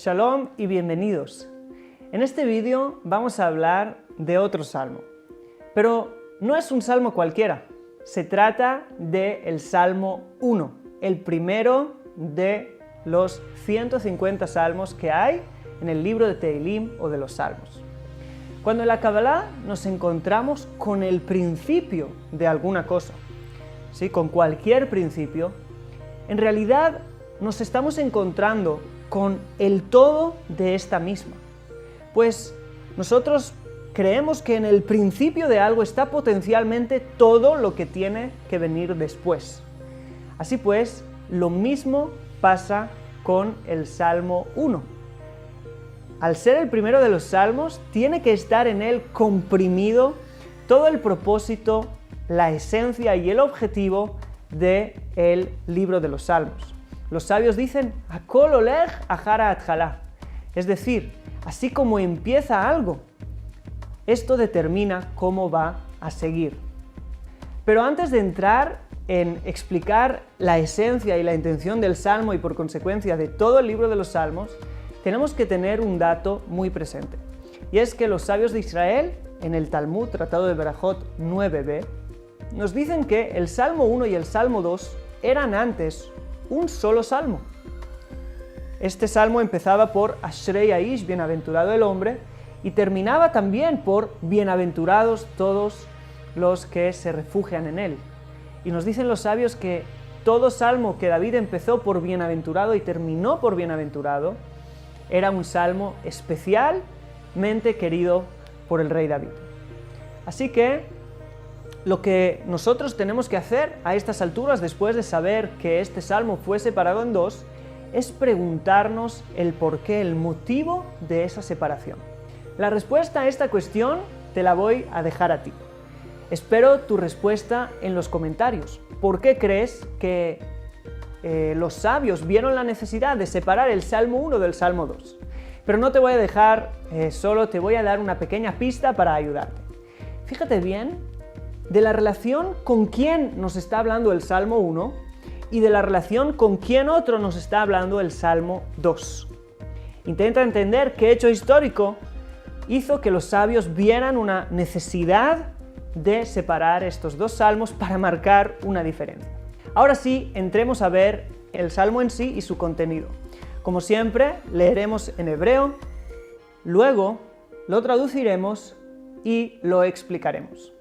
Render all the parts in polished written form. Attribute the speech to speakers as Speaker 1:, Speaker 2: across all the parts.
Speaker 1: Shalom y bienvenidos. En este vídeo vamos a hablar de otro salmo, pero no es un salmo cualquiera. Se trata del Salmo 1, el primero de los 150 salmos que hay en el libro de Tehilim o de los Salmos. Cuando en la Kabbalah nos encontramos con el principio de alguna cosa, ¿sí? Con cualquier principio, en realidad nos estamos encontrando con el todo de esta misma. Pues nosotros creemos que en el principio de algo está potencialmente todo lo que tiene que venir después. Así pues, lo mismo pasa con el Salmo 1. Al ser el primero de los salmos, tiene que estar en él comprimido todo el propósito, la esencia y el objetivo del libro de los salmos. Los sabios dicen, Hakol olech achara atjalá, es decir, así como empieza algo, esto determina cómo va a seguir. Pero antes de entrar en explicar la esencia y la intención del salmo y por consecuencia de todo el libro de los salmos, tenemos que tener un dato muy presente. Y es que los sabios de Israel, en el Talmud, Tratado de Berajot 9b, nos dicen que el Salmo 1 y el Salmo 2 eran antes un solo salmo. Este salmo empezaba por Ashrei Aish, bienaventurado el hombre, y terminaba también por bienaventurados todos los que se refugian en él. Y nos dicen los sabios que todo salmo que David empezó por bienaventurado y terminó por bienaventurado era un salmo especialmente querido por el rey David. Así que lo que nosotros tenemos que hacer a estas alturas, después de saber que este salmo fue separado en dos, es preguntarnos el porqué, el motivo de esa separación. La respuesta a esta cuestión te la voy a dejar a ti. Espero tu respuesta en los comentarios. ¿Por qué crees que los sabios vieron la necesidad de separar el Salmo 1 del Salmo 2? Pero no te voy a dejar solo, te voy a dar una pequeña pista para ayudarte. Fíjate bien de la relación con quién nos está hablando el Salmo 1 y de la relación con quién otro nos está hablando el Salmo 2. Intenta entender qué hecho histórico hizo que los sabios vieran una necesidad de separar estos dos salmos para marcar una diferencia. Ahora sí, entremos a ver el salmo en sí y su contenido. Como siempre, leeremos en hebreo, luego lo traduciremos y lo explicaremos.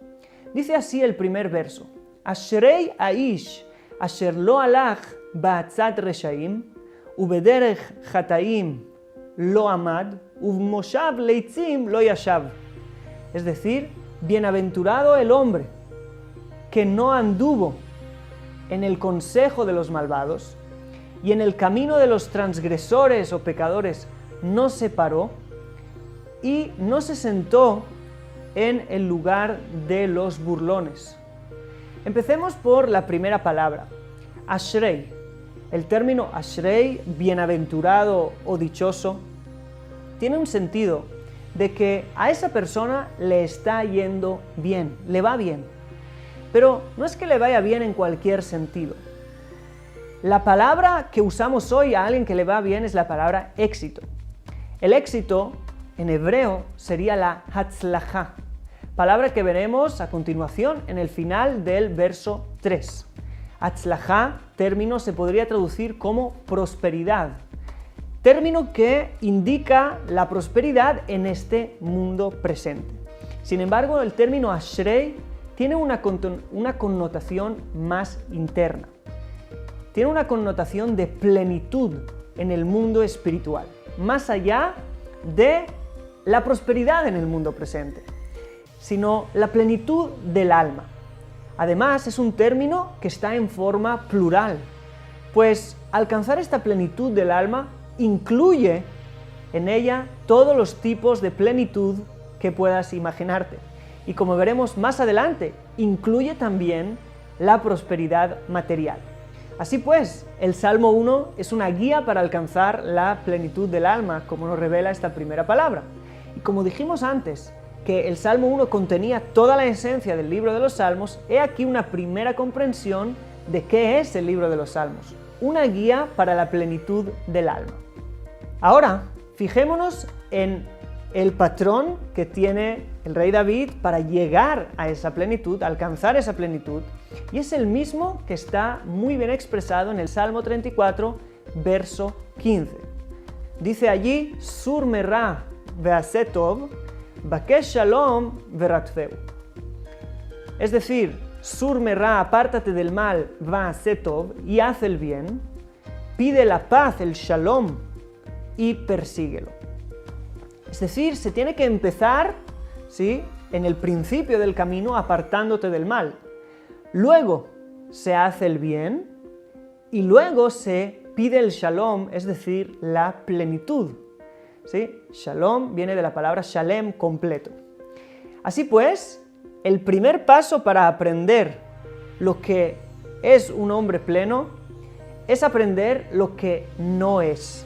Speaker 1: Dice así el primer verso, Ashrei Aish, asher lo alach ba'atzat reshaim, ubederech chataim lo amad, ubmoshav leitzim lo yashav. Es decir, bienaventurado el hombre que no anduvo en el consejo de los malvados y en el camino de los transgresores o pecadores no se paró y no se sentó en el lugar de los burlones. Empecemos por la primera palabra, Ashrei. El término Ashrei, bienaventurado o dichoso, tiene un sentido de que a esa persona le está yendo bien, le va bien. Pero no es que le vaya bien en cualquier sentido. La palabra que usamos hoy a alguien que le va bien es la palabra éxito. El éxito en hebreo sería la hatzlajá, palabra que veremos a continuación en el final del verso 3. Hatzlajá, término, se podría traducir como prosperidad, término que indica la prosperidad en este mundo presente. Sin embargo, el término Ashrei tiene una connotación más interna. Tiene una connotación de plenitud en el mundo espiritual, más allá de la prosperidad en el mundo presente, sino la plenitud del alma. Además, es un término que está en forma plural, pues alcanzar esta plenitud del alma incluye en ella todos los tipos de plenitud que puedas imaginarte. Y como veremos más adelante, incluye también la prosperidad material. Así pues, el Salmo 1 es una guía para alcanzar la plenitud del alma, como nos revela esta primera palabra. Y como dijimos antes, que el Salmo 1 contenía toda la esencia del libro de los Salmos, he aquí una primera comprensión de qué es el libro de los Salmos, una guía para la plenitud del alma. Ahora Fijémonos en el patrón que tiene el rey David para llegar a esa plenitud, alcanzar esa plenitud, y es el mismo que está muy bien expresado en el Salmo 34, verso 15. Dice allí, Sur merá ve'aseh tov, bakesh shalom ve'ratfeu. Es decir, Sur merá, apártate del mal, ve'aseh tov, y haz el bien, pide la paz, el shalom, y persíguelo. Es decir, se tiene que empezar, ¿sí?, en el principio del camino apartándote del mal. Luego se hace el bien y luego se pide el shalom, es decir, la plenitud. ¿Sí? Shalom viene de la palabra shalem, completo. Así pues, el primer paso para aprender lo que es un hombre pleno es aprender lo que no es.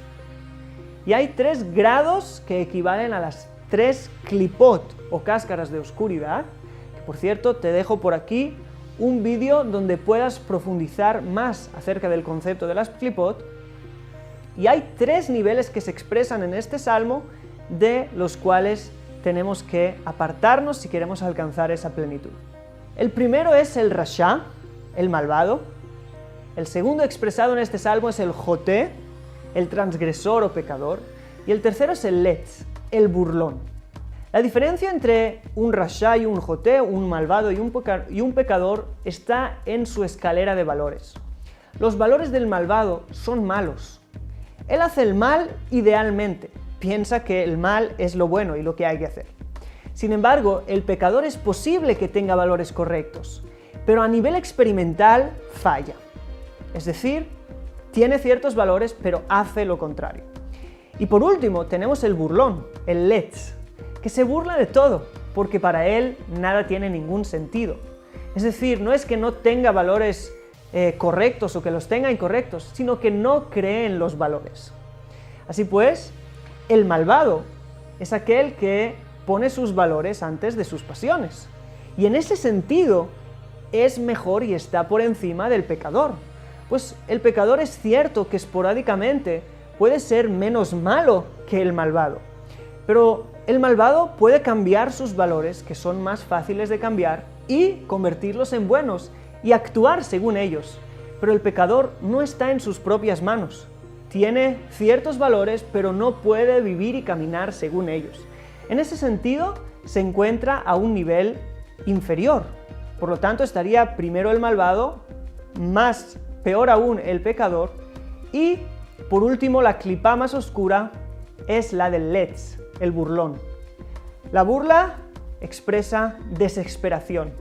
Speaker 1: Y hay 3 grados que equivalen a las 3 klipot o cáscaras de oscuridad, que por cierto te dejo por aquí un vídeo donde puedas profundizar más acerca del concepto de las klipot. Y hay 3 niveles que se expresan en este salmo de los cuales tenemos que apartarnos si queremos alcanzar esa plenitud. El primero es el rasha, el malvado. El segundo expresado en este salmo es el joté, el transgresor o pecador, y el tercero es el letz, el burlón. La diferencia entre un rasha y un joté, un malvado y un pecador, está en su escalera de valores. Los valores del malvado son malos. Él hace el mal idealmente, piensa que el mal es lo bueno y lo que hay que hacer. Sin embargo, el pecador es posible que tenga valores correctos, pero a nivel experimental falla. Es decir, tiene ciertos valores, pero hace lo contrario. Y por último, tenemos el burlón, el letz, que se burla de todo, porque para él nada tiene ningún sentido. Es decir, no es que no tenga valores correctos o que los tenga incorrectos, sino que no cree en los valores. Así pues, el malvado es aquel que pone sus valores antes de sus pasiones. Y en ese sentido, es mejor y está por encima del pecador. Pues el pecador es cierto que esporádicamente puede ser menos malo que el malvado, pero el malvado puede cambiar sus valores, que son más fáciles de cambiar, y convertirlos en buenos y actuar según ellos. Pero el pecador no está en sus propias manos. Tiene ciertos valores, pero no puede vivir y caminar según ellos. En ese sentido, se encuentra a un nivel inferior. Por lo tanto, estaría primero el malvado, peor aún el pecador, y por último la clipá más oscura es la del letz, el burlón. La burla expresa desesperación.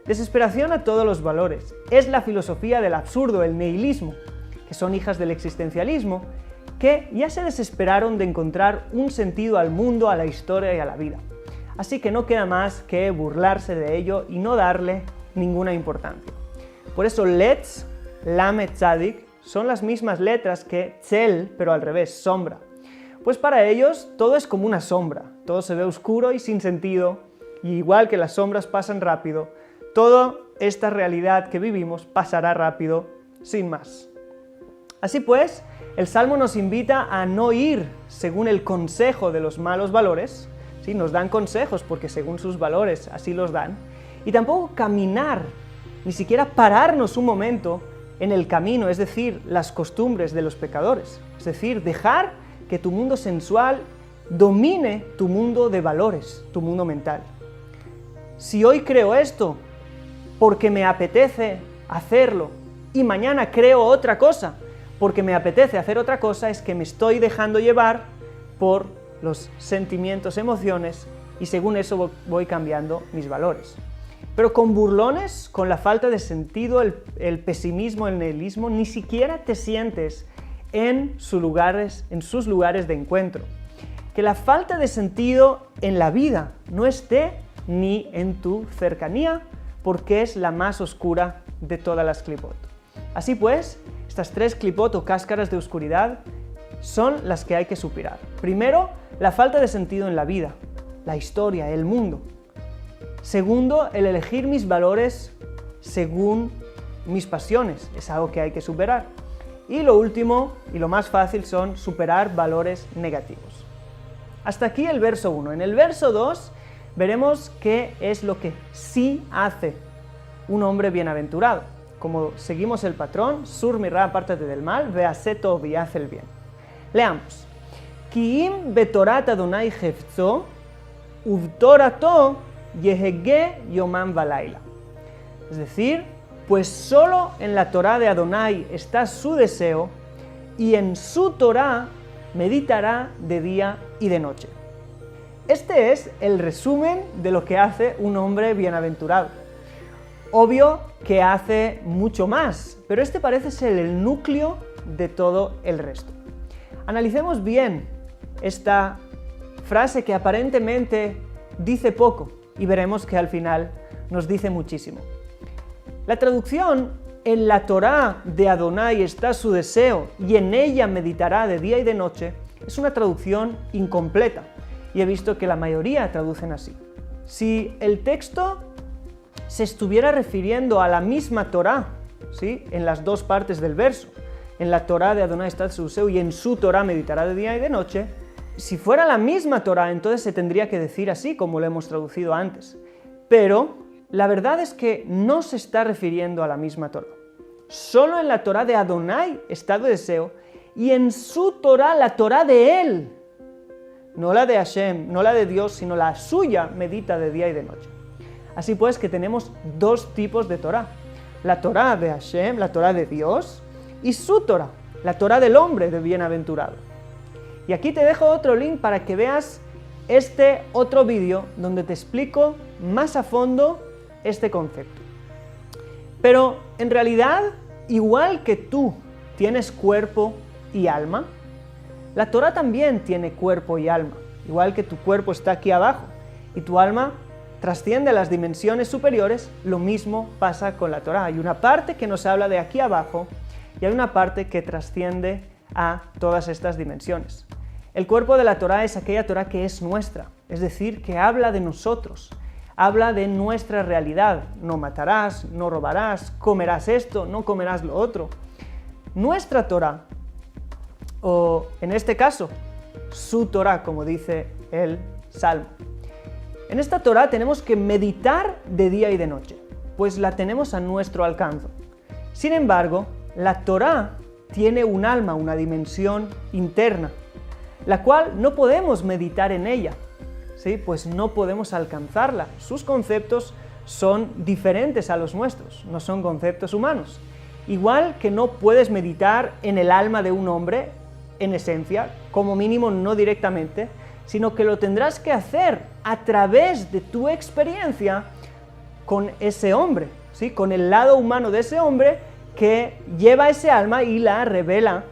Speaker 1: Desesperación a todos los valores. Es la filosofía del absurdo, el nihilismo, que son hijas del existencialismo, que ya se desesperaron de encontrar un sentido al mundo, a la historia y a la vida. Así que no queda más que burlarse de ello y no darle ninguna importancia. Por eso letz, lamet, tzadik son las mismas letras que tzel, pero al revés, sombra. Pues para ellos todo es como una sombra, todo se ve oscuro y sin sentido, y igual que las sombras pasan rápido, toda esta realidad que vivimos pasará rápido, sin más. Así pues, el Salmo nos invita a no ir según el consejo de los malos valores, ¿sí? Nos dan consejos porque según sus valores así los dan, y tampoco caminar, ni siquiera pararnos un momento en el camino, es decir, las costumbres de los pecadores. Es decir, dejar que tu mundo sensual domine tu mundo de valores, tu mundo mental. Si hoy creo esto porque me apetece hacerlo y mañana creo otra cosa porque me apetece hacer otra cosa, es que me estoy dejando llevar por los sentimientos, emociones, y según eso voy cambiando mis valores. Pero con burlones, con la falta de sentido, el pesimismo, el nihilismo, ni siquiera te sientes en sus lugares de encuentro. Que la falta de sentido en la vida no esté ni en tu cercanía, porque es la más oscura de todas las klipot. Así pues, estas 3 klipot o cáscaras de oscuridad son las que hay que superar. Primero, la falta de sentido en la vida, la historia, el mundo. Segundo, el elegir mis valores según mis pasiones, es algo que hay que superar. Y lo último, y lo más fácil, son superar valores negativos. Hasta aquí el verso 1. En el verso 2 veremos qué es lo que sí hace un hombre bienaventurado. Como seguimos el patrón, sur mirá, apártate del mal, vease tov y haz el bien. Leamos. Ki im betorat Adonai hefzo, uvtorato yehege yomam velaila. Es decir, pues solo en la Torá de Adonai está su deseo, y en su Torá meditará de día y de noche. Este es el resumen de lo que hace un hombre bienaventurado. Obvio que hace mucho más, pero este parece ser el núcleo de todo el resto. Analicemos bien esta frase que aparentemente dice poco y veremos que al final nos dice muchísimo. La traducción "en la Torá de Adonai está su deseo y en ella meditará de día y de noche" es una traducción incompleta y he visto que la mayoría traducen así. Si el texto se estuviera refiriendo a la misma Torá, ¿sí?, en las dos partes del verso, en la Torá de Adonai está su deseo y en su Torá meditará de día y de noche, si fuera la misma Torá, entonces se tendría que decir así, como lo hemos traducido antes. Pero la verdad es que no se está refiriendo a la misma Torá. Solo en la Torá de Adonai está su deseo y en su Torá, la Torá de él, no la de Hashem, no la de Dios, sino la suya, medita de día y de noche. Así pues que tenemos dos tipos de Torá. La Torá de Hashem, la Torá de Dios, y su Torá, la Torá del hombre de bienaventurado. Y aquí te dejo otro link para que veas este otro vídeo donde te explico más a fondo este concepto. Pero en realidad, igual que tú tienes cuerpo y alma, la Torá también tiene cuerpo y alma. Igual que tu cuerpo está aquí abajo y tu alma trasciende a las dimensiones superiores, lo mismo pasa con la Torá. Hay una parte que nos habla de aquí abajo y hay una parte que trasciende a todas estas dimensiones. El cuerpo de la Torá es aquella Torá que es nuestra, es decir, que habla de nosotros, habla de nuestra realidad. No matarás, no robarás, comerás esto, no comerás lo otro. Nuestra Torá, o en este caso, su Torá, como dice el Salmo. En esta Torá tenemos que meditar de día y de noche, pues la tenemos a nuestro alcance. Sin embargo, la Torá tiene un alma, una dimensión interna, la cual no podemos meditar en ella, ¿sí?, pues no podemos alcanzarla. Sus conceptos son diferentes a los nuestros, no son conceptos humanos. Igual que no puedes meditar en el alma de un hombre, en esencia, como mínimo no directamente, sino que lo tendrás que hacer a través de tu experiencia con ese hombre, ¿sí?, con el lado humano de ese hombre que lleva ese alma y la revela,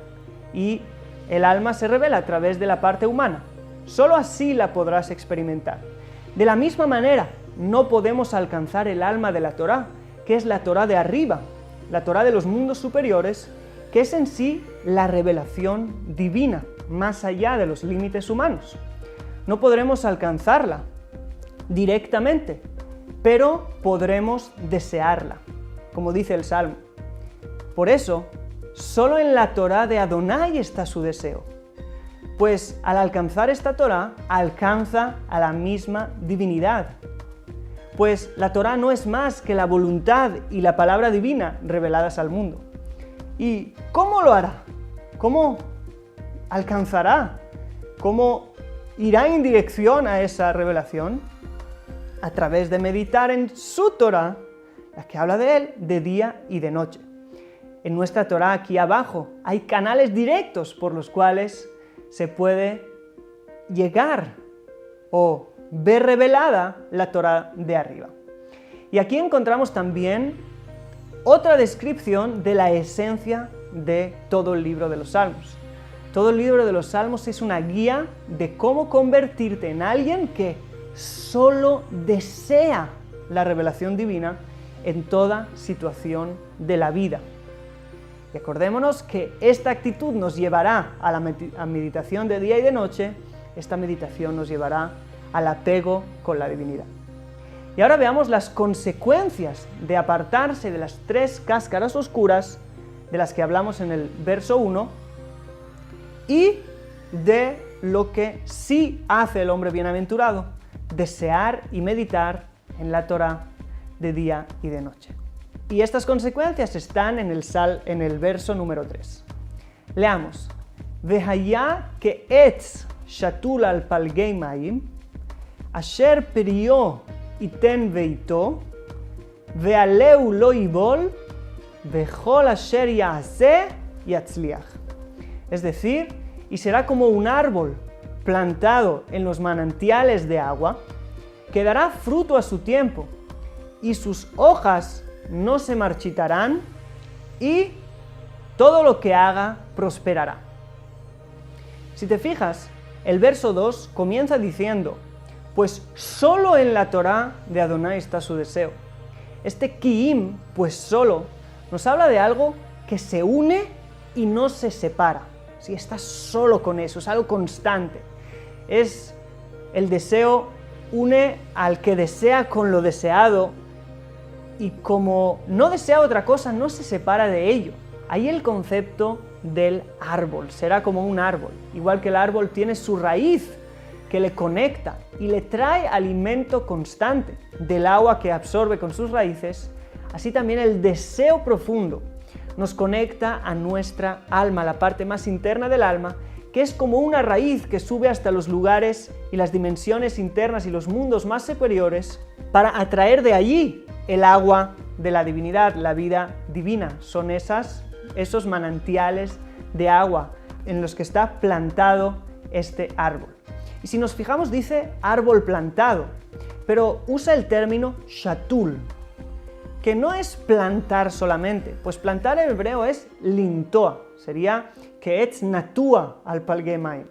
Speaker 1: y el alma se revela a través de la parte humana. Solo así la podrás experimentar. De la misma manera, no podemos alcanzar el alma de la Torá, que es la Torá de arriba, la Torá de los mundos superiores, que es en sí la revelación divina, más allá de los límites humanos. No podremos alcanzarla directamente, pero podremos desearla, como dice el Salmo. Por eso, solo en la Torá de Adonai está su deseo, pues al alcanzar esta Torá, alcanza a la misma divinidad. Pues la Torá no es más que la voluntad y la palabra divina reveladas al mundo. ¿Y cómo lo hará? ¿Cómo alcanzará? ¿Cómo irá en dirección a esa revelación? A través de meditar en su Torá, la que habla de él, de día y de noche. En nuestra Torá, aquí abajo, hay canales directos por los cuales se puede llegar o ver revelada la Torá de arriba. Y aquí encontramos también otra descripción de la esencia de todo el libro de los Salmos. Todo el libro de los Salmos es una guía de cómo convertirte en alguien que solo desea la revelación divina en toda situación de la vida. Y acordémonos que esta actitud nos llevará a la meditación de día y de noche, esta meditación nos llevará al apego con la divinidad. Y ahora veamos las consecuencias de apartarse de las tres cáscaras oscuras de las que hablamos en el verso 1 y de lo que sí hace el hombre bienaventurado: desear y meditar en la Torá de día y de noche. Y estas consecuencias están en el verso número 3. Leamos. Vehaya ke'etz shatul al palgei mayim, asher perio iten veito, ve'aleu lo yibol, vechol asher ya'aseh yatzliach. Es decir, y será como un árbol plantado en los manantiales de agua, que dará fruto a su tiempo, y sus hojas no se marchitarán, y todo lo que haga prosperará. Si te fijas, el verso 2 comienza diciendo: pues solo en la Torá de Adonai está su deseo. Este ki'im, pues solo, nos habla de algo que se une y no se separa. Si estás solo con eso, es algo constante. Es el deseo, une al que desea con lo deseado, y como no desea otra cosa, no se separa de ello. Ahí el concepto del árbol, será como un árbol. Igual que el árbol tiene su raíz que le conecta y le trae alimento constante del agua que absorbe con sus raíces, así también el deseo profundo nos conecta a nuestra alma, la parte más interna del alma, que es como una raíz que sube hasta los lugares y las dimensiones internas y los mundos más superiores para atraer de allí el agua de la divinidad, la vida divina. Son esos manantiales de agua en los que está plantado este árbol. Y si nos fijamos, dice árbol plantado, pero usa el término shatul, que no es plantar solamente, pues plantar en hebreo es lintoa, sería ke'etz natua al palgei mayim.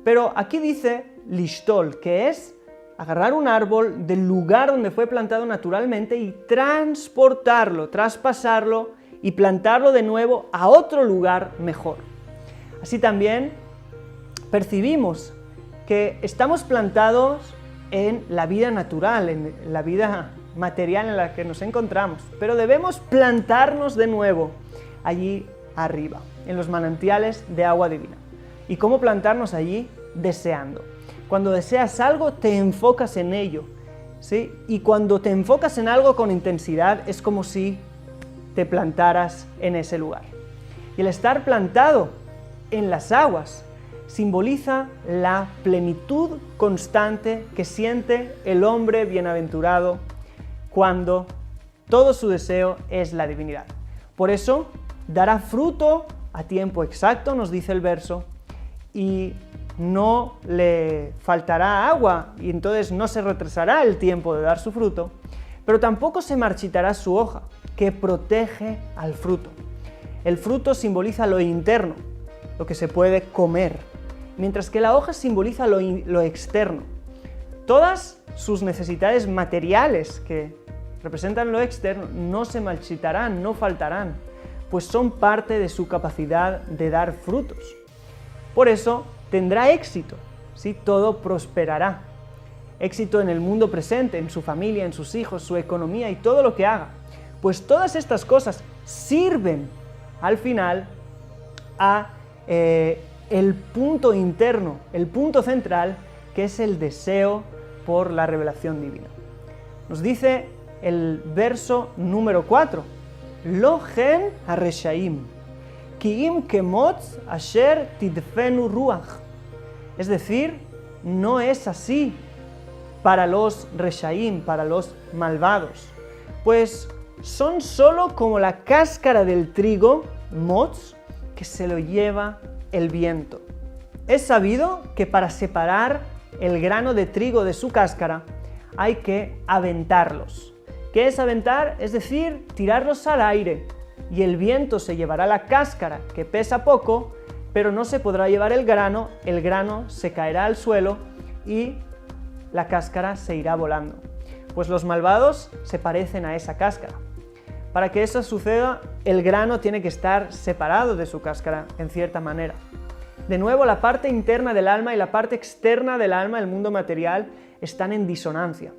Speaker 1: Pero aquí dice lishtol, que es agarrar un árbol del lugar donde fue plantado naturalmente y transportarlo, traspasarlo y plantarlo de nuevo a otro lugar mejor. Así también percibimos que estamos plantados en la vida natural, en la vida material en la que nos encontramos, pero debemos plantarnos de nuevo allí arriba, en los manantiales de agua divina. ¿Y cómo plantarnos allí? Deseando. Cuando deseas algo, te enfocas en ello, ¿sí? Y cuando te enfocas en algo con intensidad, es como si te plantaras en ese lugar. Y el estar plantado en las aguas simboliza la plenitud constante que siente el hombre bienaventurado cuando todo su deseo es la divinidad. Por eso dará fruto a tiempo exacto, nos dice el verso, y no le faltará agua, y entonces no se retrasará el tiempo de dar su fruto, pero tampoco se marchitará su hoja, que protege al fruto. El fruto simboliza lo interno, lo que se puede comer, mientras que la hoja simboliza lo externo. Todas sus necesidades materiales que representan lo externo no se marchitarán, no faltarán, pues son parte de su capacidad de dar frutos. Por eso tendrá éxito, ¿sí? Todo prosperará. Éxito en el mundo presente, en su familia, en sus hijos, su economía y todo lo que haga. Pues todas estas cosas sirven al final a el punto interno, el punto central, que es el deseo por la revelación divina. Nos dice el verso número 4, Lo gen hareshaim, ki im kemotz asher tidfenu ruach. Es decir, no es así para los reshaim, para los malvados, pues son solo como la cáscara del trigo, motz, que se lo lleva el viento. Es sabido que para separar el grano de trigo de su cáscara hay que aventarlos. ¿Qué es aventar? Es decir, tirarlos al aire, y el viento se llevará la cáscara, que pesa poco, pero no se podrá llevar el grano se caerá al suelo y la cáscara se irá volando. Pues los malvados se parecen a esa cáscara. Para que eso suceda, el grano tiene que estar separado de su cáscara, en cierta manera. De nuevo, la parte interna del alma y la parte externa del alma, el mundo material, están en disonancia.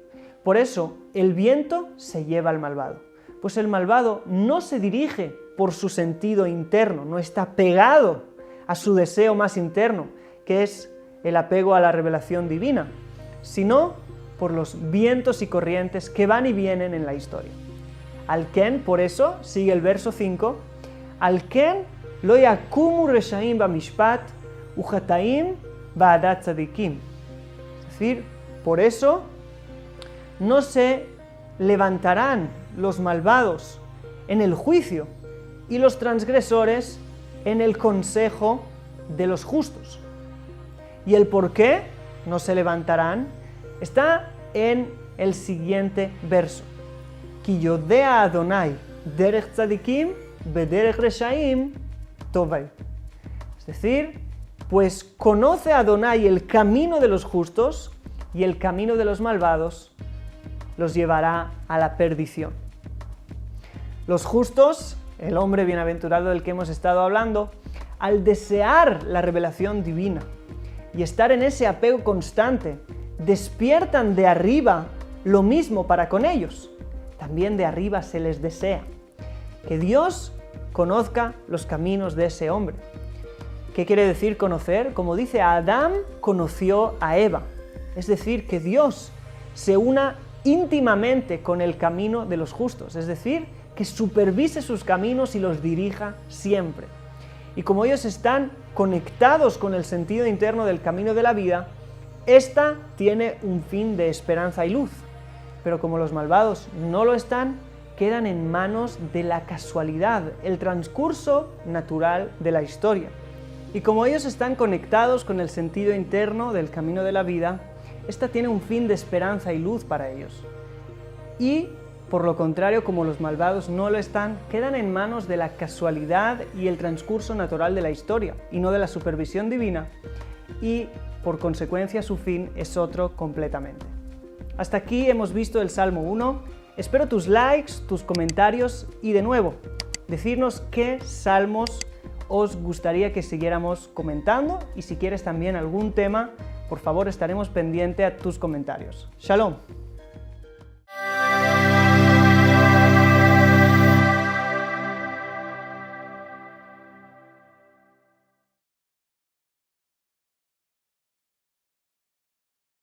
Speaker 1: Por eso, el viento se lleva al malvado. Pues el malvado no se dirige por su sentido interno, no está pegado a su deseo más interno, que es el apego a la revelación divina, sino por los vientos y corrientes que van y vienen en la historia. Al Ken, por eso, sigue el verso 5, Al Ken lo yakumu reshaim bamishpat uchataim ba'adat tzadikim. Es decir, por eso no se levantarán los malvados en el juicio y los transgresores en el consejo de los justos. Y el por qué no se levantarán está en el siguiente verso. Ki yodea Adonai derech tzadikim bederech reshaim tovai. Es decir, pues conoce Adonai el camino de los justos y el camino de los malvados los llevará a la perdición. Los justos, el hombre bienaventurado del que hemos estado hablando, al desear la revelación divina y estar en ese apego constante, despiertan de arriba lo mismo para con ellos. También de arriba se les desea que Dios conozca los caminos de ese hombre. ¿Qué quiere decir conocer? Como dice, Adán conoció a Eva. Es decir, que Dios se una íntimamente con el camino de los justos. Es decir, que supervise sus caminos y los dirija siempre. Y como ellos están conectados con el sentido interno del camino de la vida, esta tiene un fin de esperanza y luz. Pero como los malvados no lo están, quedan en manos de la casualidad, el transcurso natural de la historia. Y como ellos están conectados con el sentido interno del camino de la vida, esta tiene un fin de esperanza y luz para ellos. Y, por lo contrario, como los malvados no lo están, quedan en manos de la casualidad y el transcurso natural de la historia, y no de la supervisión divina, y por consecuencia su fin es otro completamente. Hasta aquí hemos visto el Salmo 1. Espero tus likes, tus comentarios y de nuevo, decirnos qué salmos os gustaría que siguiéramos comentando y si quieres también algún tema, por favor estaremos pendientes a tus comentarios. Shalom.